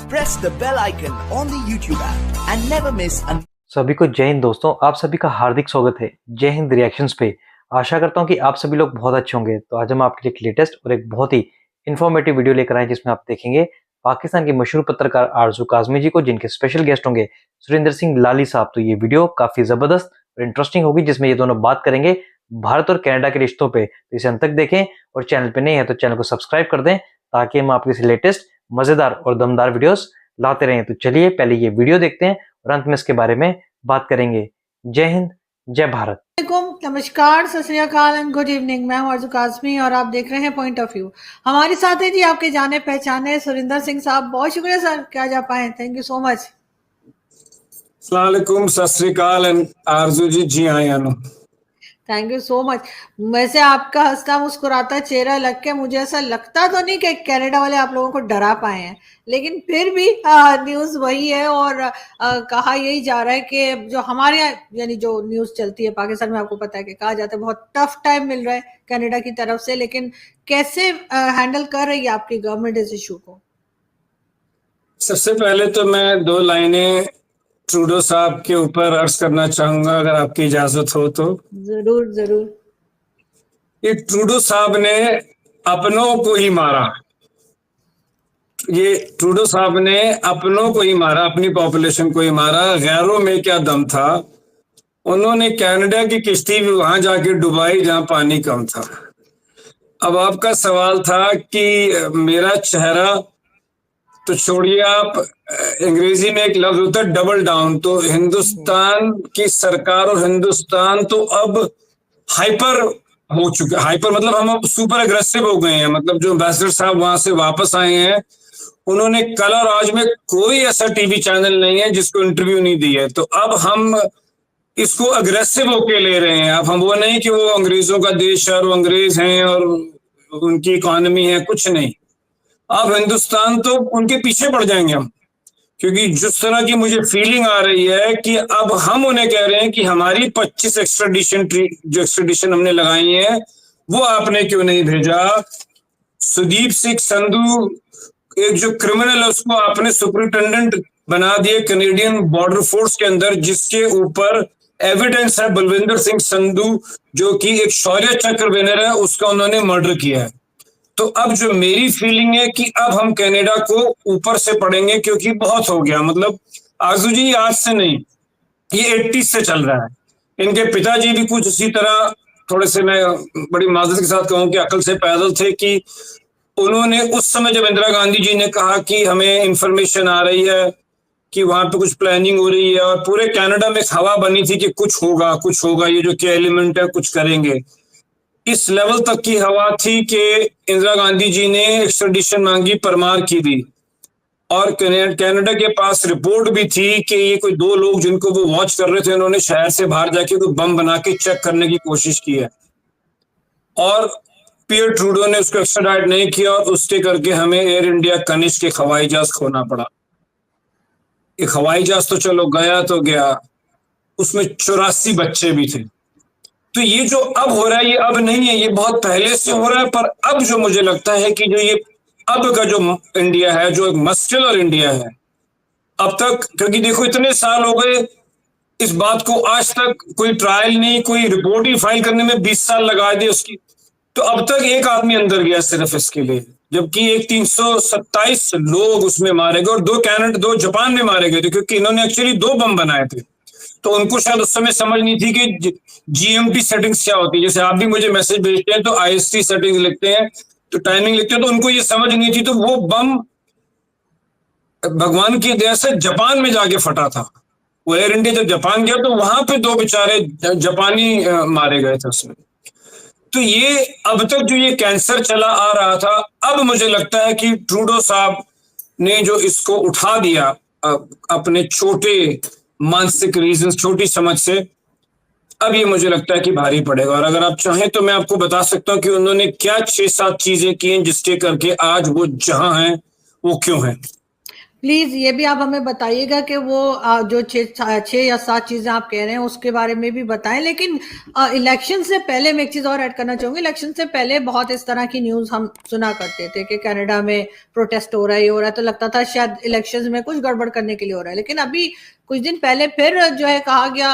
press the bell icon on the YouTube app and never miss an सभी को जय हिंद दोस्तों, आप सभी का हार्दिक स्वागत है जय हिंद रिएक्शंस पे। आशा करता हूं कि आप सभी लोग बहुत अच्छे होंगे। तो आज हम आपके लिए एक लेटेस्ट और एक बहुत ही इन्फॉर्मेटिव वीडियो लेकर आए जिसमें आप देखेंगे पाकिस्तान के मशहूर पत्रकार आरजू काज़मी जी को, जिनके स्पेशल गेस्ट होंगे सुरेंद्र सिंह लाली साहब। तो ये वीडियो काफी जबरदस्त और इंटरेस्टिंग होगी जिसमें ये दोनों बात करेंगे भारत और कनाडा के रिश्तों पे। तो इसे अंत तक देखें और चैनल पे नए हैं तो चैनल को सब्सक्राइब कर दें ताकि हम आपके लेटेस्ट मजेदार और दमदार वीडियोस लाते रहें। तो चलिए पहले ये वीडियो देखते हैं और अंत में इसके बारे में बात करेंगे। जय हिंद, जय भारत। नमस्कार, सत श्री अकाल एंड गुड इवनिंग। मैं हूं आरजू काज़मी और आप देख रहे हैं पॉइंट ऑफ व्यू। हमारे साथ है जी आपके जाने पहचाने सुरेंद्र सिंह साहब। बहुत शुक्रिया सर कि आज आप आए, थैंक यू सो मच। अस्सलाम वालेकुम, सत श्री अकाल एंड आरजू जी आए no, thank you so much. वैसे आपका हंसता मुस्कुराता चेहरा लग के मुझे ऐसा लगता तो नहीं कि कनाडा वाले आप लोगों को डरा पाए हैं, लेकिन फिर भी न्यूज़ वही है और कहा यही जा रहा है कि जो हमारे यहाँ यानी जो न्यूज़ चलती है पाकिस्तान में, आपको पता है कि कहा जाता है बहुत टफ टाइम मिल रहा है कनाडा की तरफ से, लेकिन कैसे हैंडल कर रही है आपकी गवर्नमेंट इस इशू को? सबसे पहले तो मैं दो लाइनें ट्रूडो साहब के ऊपर अर्ज करना चाहूंगा, अगर आपकी इजाजत हो तो। जरूर जरूर। ये ट्रूडो साहब ने अपनों को ही मारा, ये ट्रूडो साहब ने अपनों को ही मारा, अपनी पॉपुलेशन को ही मारा। गैरों में क्या दम था। उन्होंने कनाडा की किश्ती भी वहां जाके डुबाई जहां पानी कम था। अब आपका सवाल था कि मेरा चेहरा, तो छोड़िए आप, अंग्रेजी में एक लफ्ज होता है डबल डाउन। तो हिंदुस्तान की सरकार और हिंदुस्तान तो अब हाइपर हो चुका है। हाइपर मतलब हम अब सुपर अग्रेसिव हो गए हैं। मतलब जो एम्बेसडर साहब वहां से वापस आए हैं, उन्होंने कल और आज में कोई ऐसा टीवी चैनल नहीं है जिसको इंटरव्यू नहीं दी है। तो अब हम इसको अग्रेसिव होके ले रहे हैं। अब हम वो नहीं कि वो अंग्रेजों का देश है और वो अंग्रेज हैं और उनकी इकोनॉमी है, कुछ नहीं। अब हिंदुस्तान तो उनके पीछे पड़ जाएंगे हम, क्योंकि जिस तरह की मुझे फीलिंग आ रही है कि अब हम उन्हें कह रहे हैं कि हमारी 25 एक्स्ट्राडिशन हमने लगाई है, वो आपने क्यों नहीं भेजा। सुदीप सिंह संधू एक जो क्रिमिनल है, उसको आपने सुपरिटेंडेंट बना दिए कैनेडियन बॉर्डर फोर्स के अंदर, जिसके ऊपर एविडेंस है बलविंदर सिंह संधू जो कि एक शौर्य चक्र विनर है, उसका उन्होंने मर्डर किया है। तो अब जो मेरी फीलिंग है कि अब हम कनाडा को ऊपर से पड़ेंगे, क्योंकि बहुत हो गया। मतलब आरजू जी आज से नहीं, ये 80s से चल रहा है। इनके पिताजी भी कुछ इसी तरह, थोड़े से मैं बड़ी माजरत के साथ कहूं कि अकल से पैदल थे, कि उन्होंने उस समय जब इंदिरा गांधी जी ने कहा कि हमें इंफॉर्मेशन आ रही है कि वहां पे कुछ प्लानिंग हो रही है, और पूरे कनाडा में हवा बनी थी कि कुछ होगा, ये जो के एलिमेंट है कुछ करेंगे, इस लेवल तक की हवा थी कि इंदिरा गांधी जी ने एक्स्ट्राडिशन मांगी, परमार की भी। और कनाडा के पास रिपोर्ट भी थी कि ये कोई दो लोग जिनको वो वॉच कर रहे थे, उन्होंने शहर से बाहर जाके कोई बम बना के चेक करने की कोशिश की है, और पियर ट्रूडो ने उसको एक्स्ट्राडाइट नहीं किया, और उसके करके हमें एयर इंडिया कनिष्क के हवाई जहाज खोना पड़ा। एक हवाई जहाज तो चलो गया तो गया, उसमें 84 बच्चे भी थे। तो ये जो अब हो रहा है, ये अब नहीं है, ये बहुत पहले से हो रहा है। पर अब जो मुझे लगता है कि जो ये अब का जो इंडिया है, जो एक मस्कुलर इंडिया है, अब तक, क्योंकि देखो इतने साल हो गए इस बात को, आज तक कोई ट्रायल नहीं, कोई रिपोर्ट ही फाइल करने में 20 साल लगा दिए उसकी। तो अब तक एक आदमी अंदर गया सिर्फ इसके लिए, जबकि एक 327 लोग उसमें मारे गए, और दो जापान में मारे गए थे, क्योंकि इन्होंने एक्चुअली 2 बम बनाए थे। तो उनको शायद उस समय समझ नहीं थी कि जीएमटी सेटिंग्स क्या होती है। जैसे आप भी मुझे मैसेज भेजते हैं तो आईएसटी सेटिंग्स लिखते हैं, तो टाइमिंग लिखते हैं, तो उनको ये समझ नहीं थी। तो वो बम भगवान की दया से जापान में जाके फटा था। वो एयर इंडिया जब जापान गया तो वहां पे 2 बेचारे जापानी मारे गए थे उसमें। तो ये अब तक जो ये कैंसर चला आ रहा था, अब मुझे लगता है कि ट्रूडो साहब ने जो इसको उठा दिया अपने छोटे मानसिक रीजंस, छोटी समझ से, अब ये मुझे लगता है कि भारी पड़ेगा। और अगर आप चाहें तो मैं आपको बता सकता हूं कि उन्होंने क्या 6-7 चीजें की हैं जिसके करके आज वो जहां हैं वो क्यों हैं। प्लीज ये भी आप हमें बताइएगा कि वो जो 6 या 7 चीजें आप कह रहे हैं उसके बारे में भी बताएं। लेकिन इलेक्शन से पहले मैं एक चीज और ऐड करना चाहूंगी। इलेक्शन से पहले बहुत इस तरह की न्यूज हम सुना करते थे कि कनाडा में प्रोटेस्ट हो रहा है, ये हो रहा है, तो लगता था शायद इलेक्शन में कुछ गड़बड़ करने के लिए हो रहा है। लेकिन अभी कुछ दिन पहले फिर जो है कहा गया,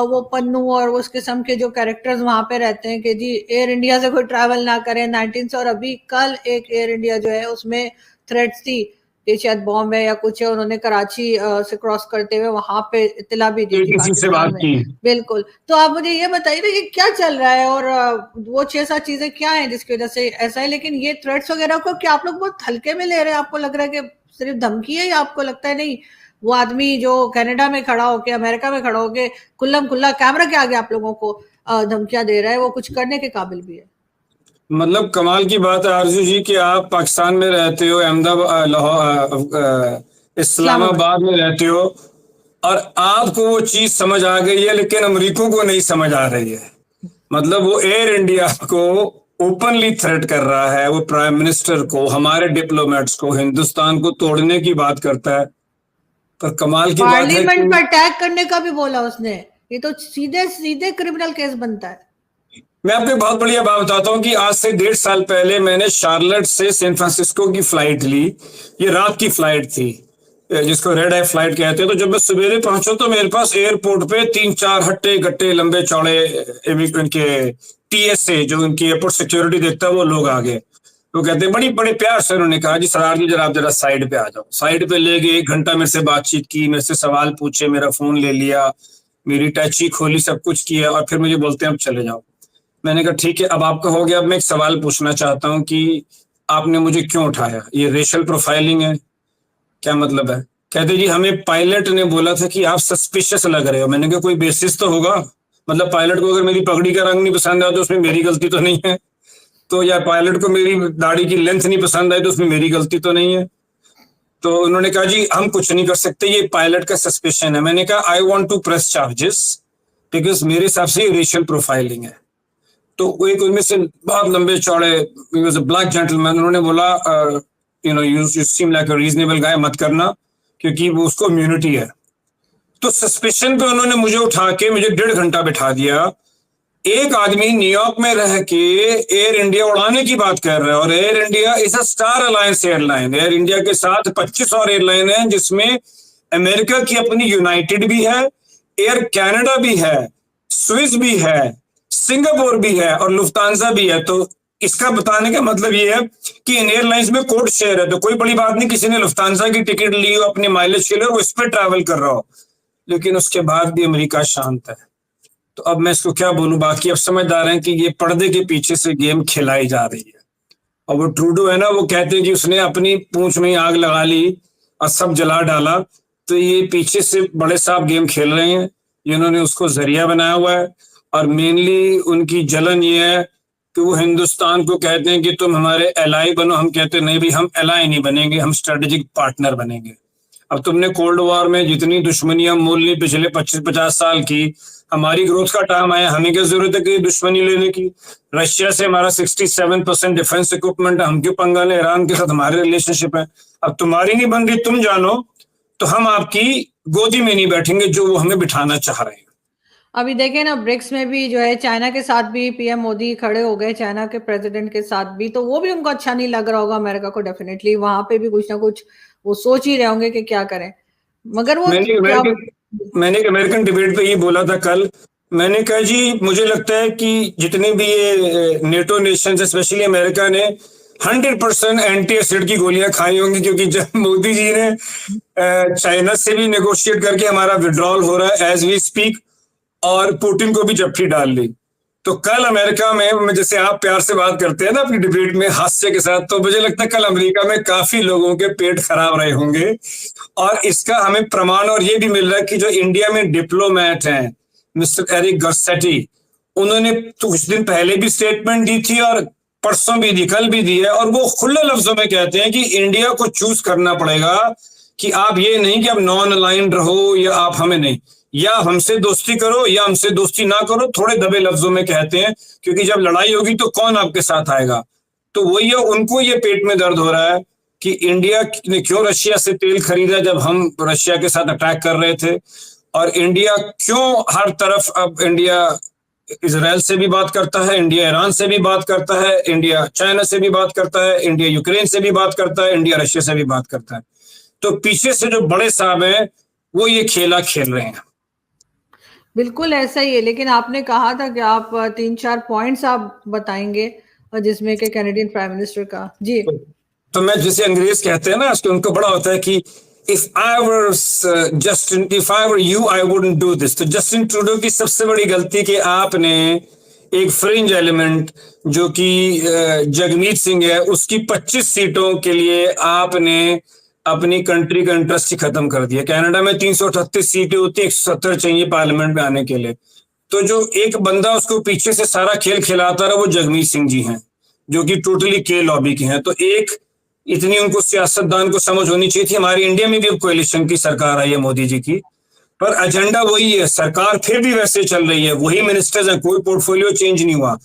वो पन्नू और उस किस्म के जो कैरेक्टर्स वहां पे रहते हैं कि जी एयर इंडिया से कोई ट्रैवल ना करें 19 से। और अभी कल एक एयर इंडिया जो है उसमें थ्रेट्स थी कि शायद बॉम्ब है या कुछ है, उन्होंने कराची से क्रॉस करते हुए वहां पे इत्तला भी दी थी किसी से बात पाकिस्तान में। की। बिल्कुल। तो आप मुझे ये बताइए कि क्या चल रहा है और वो 6-7 चीजें क्या हैं जिसकी वजह से ऐसा है। लेकिन ये थ्रेट्स वगैरह को क्या आप लोग बहुत हल्के में ले रहे हैं? आपको लग रहा है कि सिर्फ धमकी है, या आपको लगता है नहीं वो आदमी जो कनाडा में खड़ा होके, अमेरिका में खड़ा होके खुल्लम खुल्ला कैमरा के आगे आप लोगों को धमकियां दे रहा है, वो कुछ करने के काबिल भी है? मतलब कमाल की बात है आरजू जी कि आप पाकिस्तान में रहते हो, अहमदाबाद, लाहौर, इस्लामाबाद में रहते हो, और आपको वो चीज समझ आ गई है, लेकिन अमेरिकों को नहीं समझ आ रही है। मतलब वो एयर इंडिया को ओपनली थ्रेट कर रहा है, वो प्राइम मिनिस्टर को, हमारे डिप्लोमेट्स को, हिंदुस्तान को तोड़ने की बात करता है। पर कमाल की बात है पार्लियामेंट कि पर अटैक करने का भी बोला उसने। ये तो सीधे सीधे क्रिमिनल केस बनता है। मैं आपको एक बहुत बढ़िया बात बताता हूँ कि आज से 1.5 साल पहले मैंने शार्लेट से सैन फ्रांसिस्को की फ्लाइट ली। ये रात की फ्लाइट थी जिसको रेड आई फ्लाइट कहते हैं। तो जब मैं सवेरे पहुंचा तो मेरे पास एयरपोर्ट पे 3-4 हट्टे गट्टे लंबे चौड़े इनके TSA जो उनकी एयरपोर्ट सिक्योरिटी देखता है वो लोग आ गए। वो कहते हैं, बड़ी बड़े प्यार से उन्होंने कहा, जी सरदार जी जरा आप जरा साइड पे आ जाओ। साइड पे ले गए, 1 घंटा मेरे से बातचीत की, मेरे से सवाल पूछे, मेरा फोन ले लिया, मेरी टैची खोली, सब कुछ किया, और फिर मुझे बोलते हैं अब चले जाओ। मैंने कहा ठीक है, अब आपका हो गया, अब मैं एक सवाल पूछना चाहता हूं कि आपने मुझे क्यों उठाया? ये रेशियल प्रोफाइलिंग है? क्या मतलब है? कहते जी हमें पायलट ने बोला था कि आप सस्पिशियस लग रहे हो। मैंने कहा कोई बेसिस तो होगा, मतलब पायलट को अगर मेरी पगड़ी का रंग नहीं पसंद आया तो उसमें मेरी गलती तो नहीं है, तो या पायलट को मेरी दाढ़ी की लेंथ नहीं पसंद आई तो उसमें मेरी गलती तो नहीं है। तो उन्होंने कहा जी हम कुछ नहीं कर सकते, ये पायलट का सस्पेशन है। मैंने कहा I want to press charges because मेरे हिसाब से रेशियल प्रोफाइलिंग है। तो एक उनमें से बहुत लंबे चौड़े ब्लैक जेंटलमैन, उन्होंने बोला you seem like a reasonable guy, मत करना क्योंकि वो उसको इम्यूनिटी है। तो सस्पेशन पे उन्होंने मुझे उठा के मुझे 1.5 घंटा बिठा दिया। एक आदमी न्यूयॉर्क में रह के एयर इंडिया उड़ाने की बात कर रहा है, और air India is a star alliance airline. Air India के साथ 25 और एयरलाइन है जिसमें अमेरिका की अपनी यूनाइटेड भी है, एयर कनाडा भी है, स्विस भी है, सिंगापुर भी है और लुफ्तांजा भी है। तो इसका बताने का मतलब ये है कि इन एयरलाइंस में कोड शेयर है, तो कोई बड़ी बात नहीं किसी ने लुफ्तांजा की टिकट ली हो अपने माइलेज के लिए और वो इस पर ट्रैवल कर रहा हो, लेकिन उसके बाद भी अमेरिका शांत है। तो अब मैं इसको क्या बोलूं, बाकी अब समझदार हैं कि ये पर्दे के पीछे से गेम खिलाई जा रही है। और वो ट्रूडो है ना, वो कहते हैं कि उसने अपनी पूंछ में आग लगा ली और सब जला डाला। तो ये पीछे से बड़े साहब गेम खेल रहे हैं, इन्होंने उसको जरिया बनाया हुआ है। और मेनली उनकी जलन ये है कि वो हिंदुस्तान को कहते हैं कि तुम हमारे एलाई बनो, हम कहते नहीं भाई हम एलाई नहीं बनेंगे, हम स्ट्रेटेजिक पार्टनर बनेंगे। अब तुमने कोल्ड वॉर में जितनी दुश्मनियां मोल ली पिछले 25-50 साल की, हमारी ग्रोथ का टाइम आया, हमें क्या जरूरत है कि दुश्मनी लेने की? रशिया से हमारा 67% डिफेंस इक्विपमेंट है, हम क्यों पंगा लें? ईरान के साथ हमारे रिलेशनशिप है। अब तुम्हारी नहीं बन रही, तुम जानो, तो हम आपकी गोदी में नहीं बैठेंगे जो वो हमें बिठाना चाह रहे हैं। अभी देखें ना, ब्रिक्स में भी जो है चाइना के साथ भी पीएम मोदी खड़े हो गए, चाइना के प्रेसिडेंट के साथ भी, तो वो भी उनको अच्छा नहीं लग रहा होगा अमेरिका को। डेफिनेटली वहां पे भी कुछ ना कुछ वो सोच ही रहे होंगे कि क्या करें। मगर वो मैंने एक अमेरिकन डिबेट पे ये बोला था कल, मैंने कहा जी मुझे लगता है कि जितने भी ये नेटो नेशंस स्पेशली अमेरिका ने 100% एंटी एसिड की गोलियां खाई होंगी, क्योंकि जब मोदी जी ने चाइना से भी नेगोशिएट करके हमारा विड्रॉल हो रहा है एज वी स्पीक, और पुतिन को भी जप्फी डाल ली। तो कल अमेरिका में जैसे आप प्यार से बात करते हैं ना अपनी डिबेट में हास्य के साथ, तो मुझे लगता है कल अमेरिका में काफी लोगों के पेट खराब रहे होंगे। और इसका हमें प्रमाण और ये भी मिल रहा है कि जो इंडिया में डिप्लोमेट हैं, मिस्टर एरिक गर्सेटी, उन्होंने तो कुछ दिन पहले भी स्टेटमेंट दी थी और परसों भी दी, कल भी दी है, और वो खुले लफ्जों में कहते हैं कि इंडिया को चूज करना पड़ेगा कि आप ये नहीं कि आप नॉन अलाइंड रहो या आप हमें नहीं, या हमसे दोस्ती करो या हमसे दोस्ती ना करो, थोड़े दबे लफ्जों में कहते हैं, क्योंकि जब लड़ाई होगी तो कौन आपके साथ आएगा। तो वही है, उनको ये पेट में दर्द हो रहा है कि इंडिया ने क्यों रशिया से तेल खरीदा जब हम रशिया के साथ अटैक कर रहे थे, और इंडिया क्यों हर तरफ अब इंडिया इजराइल से भी बात करता है, इंडिया ईरान से भी बात करता है, इंडिया चाइना से भी बात करता है, इंडिया यूक्रेन से भी बात करता है, इंडिया रशिया से भी बात करता है। तो पीछे से जो बड़े साहब हैं वो ये खेला खेल रहे हैं। बिल्कुल ऐसा ही है, लेकिन आपने कहा था कि आप 3-4 पॉइंट्स आप बताएंगे जिसमें कि कैनेडियन प्राइम मिनिस्टर का जी। तो मैं जैसे अंग्रेज कहते हैं ना, उसके उनको बड़ा होता है कि if I were you, I wouldn't do this। तो जस्टिन ट्रूडो की सबसे बड़ी गलती कि आपने एक फ्रिंज एलिमेंट जो कि जगमीत सिंह है, उसकी 25 सीटों के लिए आपने अपनी कंट्री का इंटरेस्ट ही खत्म कर दिया। कनाडा में 338 सीटें होती है, 170 चाहिए पार्लियामेंट में आने के लिए। तो जो एक बंदा उसको पीछे से सारा खेल खिलाता रहा वो जगमीत सिंह जी हैं, जो कि टोटली के लॉबी के हैं। तो एक इतनी उनको सियासतदान को समझ होनी चाहिए थी। हमारी इंडिया में भी अब कोalition की सरकार आई है मोदी जी की, पर एजेंडा वही है, सरकार फिर भी वैसे चल रही है, वही मिनिस्टर्स हैं, कोई पोर्टफोलियो चेंज नहीं हुआ।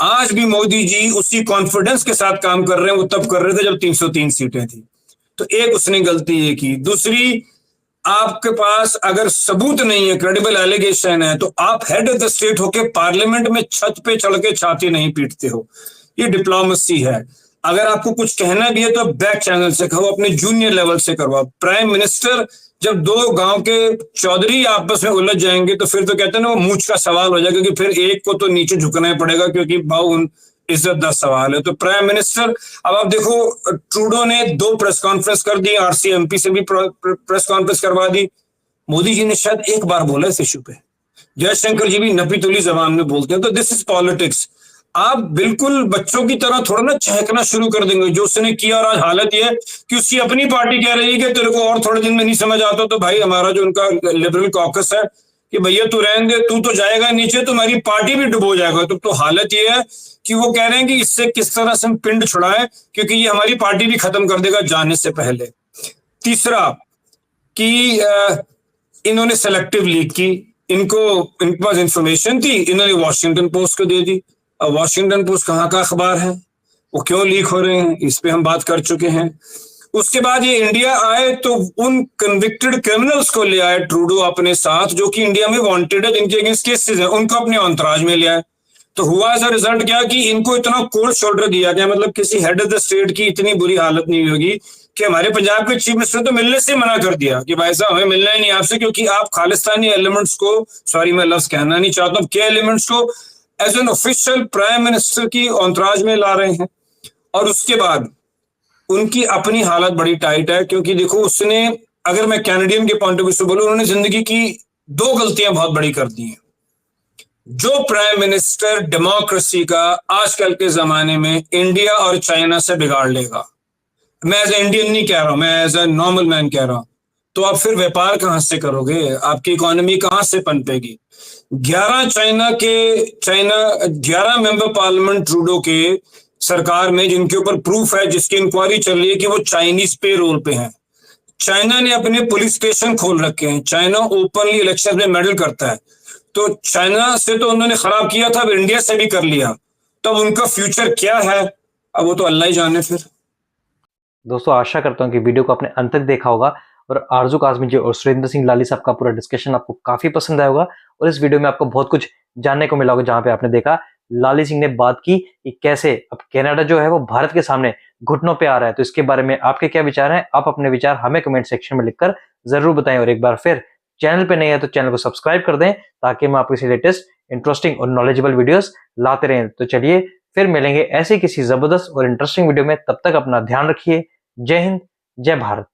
आज भी मोदी जी उसी कॉन्फिडेंस के साथ काम कर रहे हैं वो तब कर रहे थे जब 303 सीटें थी। तो एक उसने गलती ये की। दूसरी, आपके पास अगर सबूत नहीं है, क्रेडिबल एलिगेशन है, तो आप हेड ऑफ द स्टेट होके पार्लियामेंट में छत पे चढ़ के छाती नहीं पीटते हो। ये डिप्लोमेसी है। अगर आपको कुछ कहना भी है तो बैक चैनल से कहो, अपने जूनियर लेवल से करवाओ। प्राइम मिनिस्टर जब दो गांव के चौधरी आपस में उलझ जाएंगे तो फिर तो कहते हैं ना वो मूंछ का सवाल हो जाएगा, क्योंकि फिर एक को तो नीचे झुकना ही पड़ेगा, क्योंकि भाव इज्जत का सवाल है। तो प्राइम मिनिस्टर, अब आप देखो ट्रूडो ने 2 प्रेस कॉन्फ्रेंस कर दी, RCMP से भी प्रेस कॉन्फ्रेंस करवा दी। मोदी जी ने शायद एक बार बोला इस इशू पे। जयशंकर जी भी नपी तुली जबान में बोलते हैं। तो दिस इज पॉलिटिक्स। आप बिल्कुल बच्चों की तरह थोड़ा ना चहकना शुरू कर देंगे जो उसने किया। और आज हालत यह है कि उसकी अपनी पार्टी कह रही है कि तेरे को और थोड़े दिन में नहीं समझ आता, तो भाई हमारा जो उनका लिबरल कॉकस है कि भैया तू रहने दे, तू तो जाएगा नीचे, तो हमारी पार्टी भी डुबो जाएगा। तो हालत ये है कि वो कह रहे हैं कि इससे किस तरह से हम पिंड छुड़ाएं, क्योंकि ये हमारी पार्टी भी खत्म कर देगा जाने से पहले। तीसरा कि इन्होंने सेलेक्टिव लीक की, इनके पास इंफॉर्मेशन थी, इन्होंने वॉशिंगटन पोस्ट को दे दी। अब वॉशिंगटन पोस्ट कहाँ का अखबार है, वो क्यों लीक हो रहे हैं, इस पे हम बात कर चुके हैं। उसके बाद ये इंडिया आए तो उन कन्विक्टेड क्रिमिनल्स को ले आए ट्रूडो अपने साथ, जो कि इंडिया में वांटेड है, जिनके अगेंस्ट केसेस हैं, उनको अपने अंतराज में ले आए। तो हुआ ऐसा रिजल्ट क्या कि इनको इतना कोल्ड शोल्डर दिया गया, मतलब किसी हेड ऑफ द स्टेट की इतनी बुरी हालत नहीं होगी कि हमारे पंजाब के चीफ मिनिस्टर तो मिलने से मना कर दिया कि भाई साहब हमें मिलना ही नहीं आपसे, क्योंकि आप खालिस्तानी एलिमेंट्स को, सॉरी मैं लफ्ज कहना नहीं चाहता हूँ, के एलिमेंट्स को as an official prime minister की अंतराज में ला रहे हैं। और उसके बाद उनकी अपनी हालत बड़ी टाइट है, क्योंकि देखो उसने, अगर मैं कैनेडियन के पॉइंट ऑफ व्यू से बोलूं, उन्होंने जिंदगी की 2 गलतियां बहुत बड़ी कर दी हैं। जो प्राइम मिनिस्टर डेमोक्रेसी का आजकल के जमाने में इंडिया और चाइना से बिगाड़ लेगा, मैं एज ए इंडियन नहीं कह रहा हूं, मैं एज ए नॉर्मल मैन कह रहा हूं, तो आप फिर व्यापार कहां से करोगे, आपकी इकोनॉमी कहां से पनपेगी। 11 मेंबर पार्लियामेंट ट्रूडो के सरकार में, जिनके ऊपर प्रूफ है, जिसकी इंक्वायरी चल रही है कि वो चाइनीज पे रोल पे हैं। चाइना ने अपने पुलिस स्टेशन खोल रखे हैं, चाइना ओपनली इलेक्शन में मेडल करता है। तो चाइना से तो उन्होंने खराब किया था, अब इंडिया से भी कर लिया, तो अब उनका फ्यूचर क्या है, अब वो तो अल्लाह ही जाने। फिर दोस्तों आशा करता हूँ कि वीडियो को आपने अंत तक देखा होगा और आरजू काज़मी जी और सुरेंद्र सिंह लाली साहब का पूरा डिस्कशन आपको काफी पसंद आया होगा। और इस वीडियो में आपको बहुत कुछ जानने को मिला होगा, जहां पे आपने देखा लाली सिंह ने बात की कि कैसे अब कनाडा जो है वो भारत के सामने घुटनों पे आ रहा है। तो इसके बारे में आपके क्या विचार हैं, आप अपने विचार हमें कमेंट सेक्शन में लिखकर जरूर बताएं। और एक बार फिर चैनल पे नहीं है तो चैनल को सब्सक्राइब कर दें, ताकि हम आपके लेटेस्ट इंटरेस्टिंग और नॉलेजेबल वीडियोस लाते रहें। तो चलिए फिर मिलेंगे ऐसे किसी जबरदस्त और इंटरेस्टिंग वीडियो में, तब तक अपना ध्यान रखिए। जय हिंद, जय भारत।